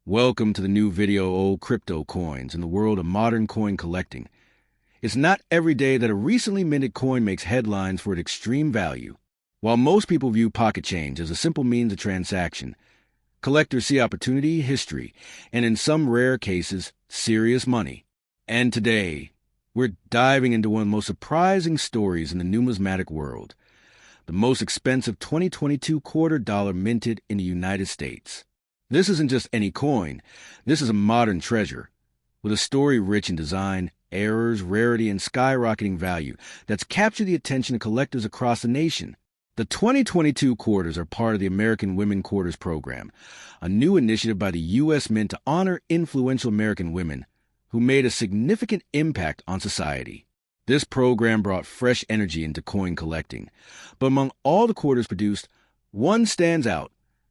Welcome to the new video, Old Crypto Coins, in the world of modern coin collecting. It's not every day that a recently minted coin makes headlines for its extreme value. While most people view pocket change as a simple means of transaction, collectors see opportunity, history, and in some rare cases, serious money. And today, we're diving into one of the most surprising stories in the numismatic world, the most expensive 2022 quarter dollar minted in the United States. This isn't just any coin. This is a modern treasure, with a story rich in design, errors, rarity, and skyrocketing value that's captured the attention of collectors across the nation. The 2022 quarters are part of the American Women Quarters program, a new initiative by the U.S. Mint to honor influential American women who made a significant impact on society. This program brought fresh energy into coin collecting, but among all the quarters produced, one stands out,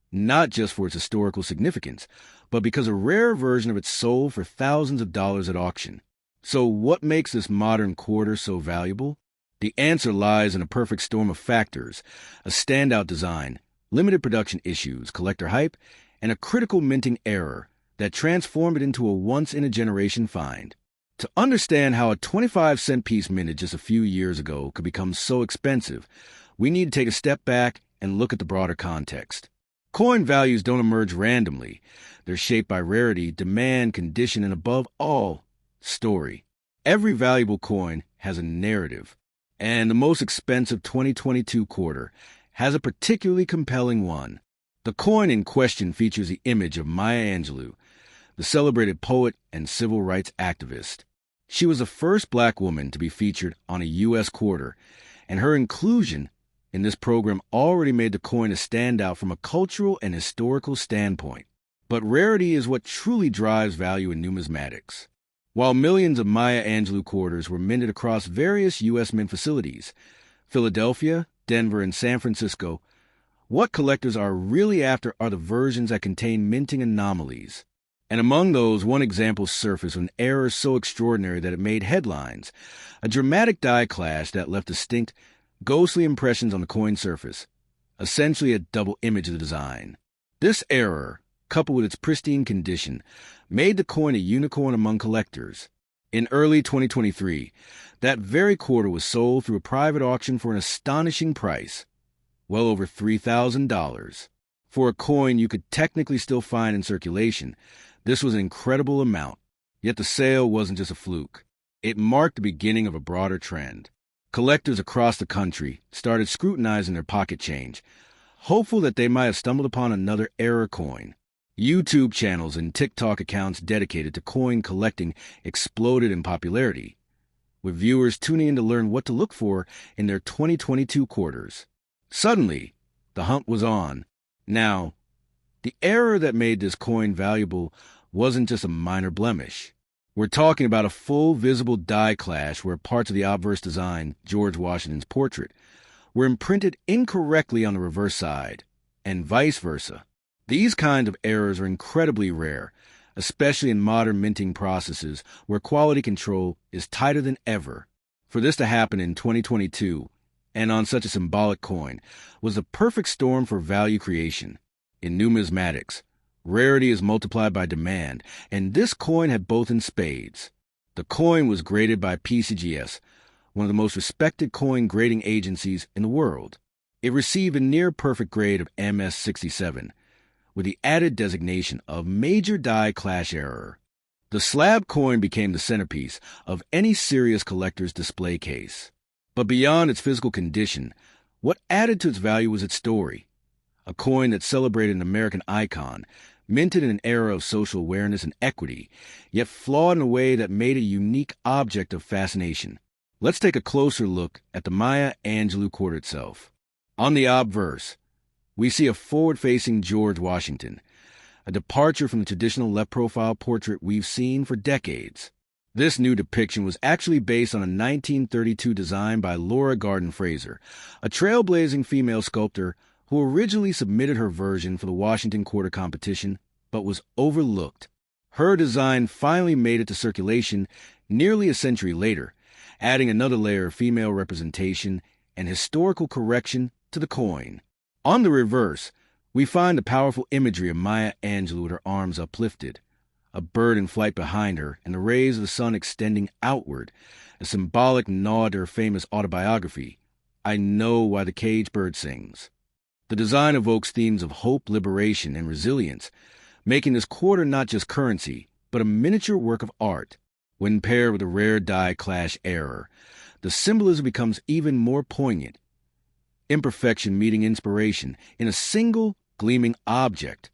not just for its historical significance, but because a rare version of it sold for thousands of dollars at auction. So what makes this modern quarter so valuable? The answer lies in a perfect storm of factors: a standout design, limited production issues, collector hype, and a critical minting error that transformed it into a once-in-a-generation find. To understand how a 25-cent piece minted just a few years ago could become so expensive, we need to take a step back and look at the broader context. Coin values don't emerge randomly. They're shaped by rarity, demand, condition, and above all, story. Every valuable coin has a narrative, and the most expensive 2022 quarter has a particularly compelling one. The coin in question features the image of Maya Angelou, the celebrated poet and civil rights activist. She was the first black woman to be featured on a U.S. quarter, and her inclusion in this program already made the coin a standout from a cultural and historical standpoint. But rarity is what truly drives value in numismatics. While millions of Maya Angelou quarters were minted across various U.S. mint facilities, Philadelphia, Denver, and San Francisco, what collectors are really after are the versions that contain minting anomalies. And among those, one example surfaced with an error so extraordinary that it made headlines: a dramatic die clash that left distinct, ghostly impressions on the coin surface, essentially a double image of the design. This error, coupled with its pristine condition, made the coin a unicorn among collectors. In early 2023, that very quarter was sold through a private auction for an astonishing price, well over $3,000. For a coin you could technically still find in circulation, this was an incredible amount. Yet the sale wasn't just a fluke. It marked the beginning of a broader trend. Collectors across the country started scrutinizing their pocket change, hopeful that they might have stumbled upon another error coin. YouTube channels and TikTok accounts dedicated to coin collecting exploded in popularity, with viewers tuning in to learn what to look for in their 2022 quarters. Suddenly, the hunt was on. Now, the error that made this coin valuable wasn't just a minor blemish. We're talking about a full visible die clash where parts of the obverse design, George Washington's portrait, were imprinted incorrectly on the reverse side, and vice versa. These kinds of errors are incredibly rare, especially in modern minting processes where quality control is tighter than ever. For this to happen in 2022, and on such a symbolic coin, was the perfect storm for value creation. In numismatics, rarity is multiplied by demand, and this coin had both in spades. The coin was graded by PCGS, one of the most respected coin grading agencies in the world. It received a near-perfect grade of MS67, with the added designation of Major Die Clash Error. The slab coin became the centerpiece of any serious collector's display case. But beyond its physical condition, what added to its value was its story. A coin that celebrated an American icon, minted in an era of social awareness and equity, yet flawed in a way that made it a unique object of fascination. Let's take a closer look at the Maya Angelou quarter itself. On the obverse, we see a forward-facing George Washington, a departure from the traditional left-profile portrait we've seen for decades. This new depiction was actually based on a 1932 design by Laura Garden Fraser, a trailblazing female sculptor who originally submitted her version for the Washington Quarter competition, but was overlooked. Her design finally made it to circulation nearly a century later, adding another layer of female representation and historical correction to the coin. On the reverse, We find the powerful imagery of Maya Angelou with her arms uplifted, a bird in flight behind her, and the rays of the sun extending outward, a symbolic nod to her famous autobiography, I Know Why the Caged Bird Sings. The design evokes themes of hope, liberation, and resilience, making this quarter not just currency, but a miniature work of art. When paired with a rare die clash error, the symbolism becomes even more poignant. Imperfection meeting inspiration in a single, gleaming object.